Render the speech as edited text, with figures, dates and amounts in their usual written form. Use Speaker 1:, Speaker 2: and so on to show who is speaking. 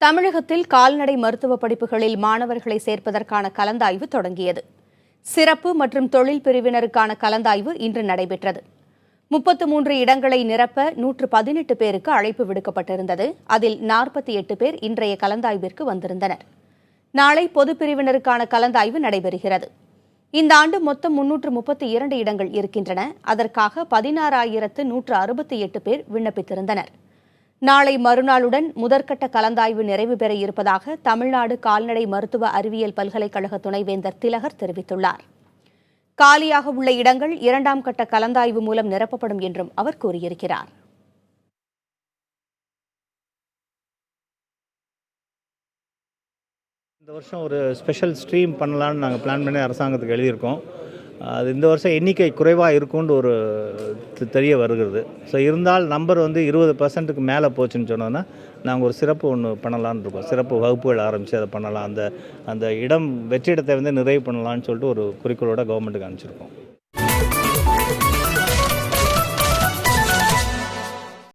Speaker 1: தமிழகத்தில் கால்நடை மருத்துவ படிப்புகளில் மாணவர்களை சேர்ப்பதற்கான கலந்தாய்வு தொடங்கியது. சிறப்பு மற்றும் தொழில் பிரிவினருக்கான கலந்தாய்வு இன்று நடைபெற்றது. 33 இடங்களை நிரப்ப 118 பேருக்கு அழைப்பு விடுக்கப்பட்டிருந்தது. அதில் 48 பேர் இன்றைய கலந்தாய்விற்கு வந்திருந்தனர். நாளை பொதுப் பிரிவினருக்கான கலந்தாய்வு நடைபெறுகிறது. இந்த ஆண்டு மொத்தம் 332 இடங்கள் இருக்கின்றன. அதற்காக 16,168 பேர் விண்ணப்பித்திருந்தனர். நாளை மறுநாளுடன் முதற்கட்ட கலந்தாய்வு நிறைவு பெற இருப்பதாக தமிழ்நாடு கால்நடை மருத்துவ அறிவியல் பல்கலைக்கழக துணைவேந்தர் திலகர் தெரிவித்துள்ளார். காலியாக உள்ள இடங்கள் 2ஆம் கட்ட கலந்தாய்வு மூலம் நிரப்பப்படும் என்றும் அவர் கூறியிருக்கிறார்.
Speaker 2: இந்த வருஷம் ஒரு ஸ்பெஷல் ஸ்ட்ரீம் பண்ணலான்னு நாங்கள் பிளான் பண்ணி அரசாங்கத்துக்கு எழுதியிருக்கோம். அது இந்த வருஷம் எண்ணிக்கை குறைவாக இருக்கும்னு ஒரு தெரிய வருகிறது. ஸோ இருந்தால் நம்பர் 20% மேலே போச்சுன்னு சொன்னோன்னா நாங்கள் ஒரு சிறப்பு ஒன்று பண்ணலான்னு இருக்கோம். சிறப்பு வகுப்புகள் ஆரம்பித்து அதை பண்ணலாம். அந்த இடம் வெற்றிடத்தை நிறைவு பண்ணலான்னு சொல்லிட்டு ஒரு குறிக்கோளோட கவர்மெண்ட்டுக்கு அனுப்பிச்சிருக்கோம்.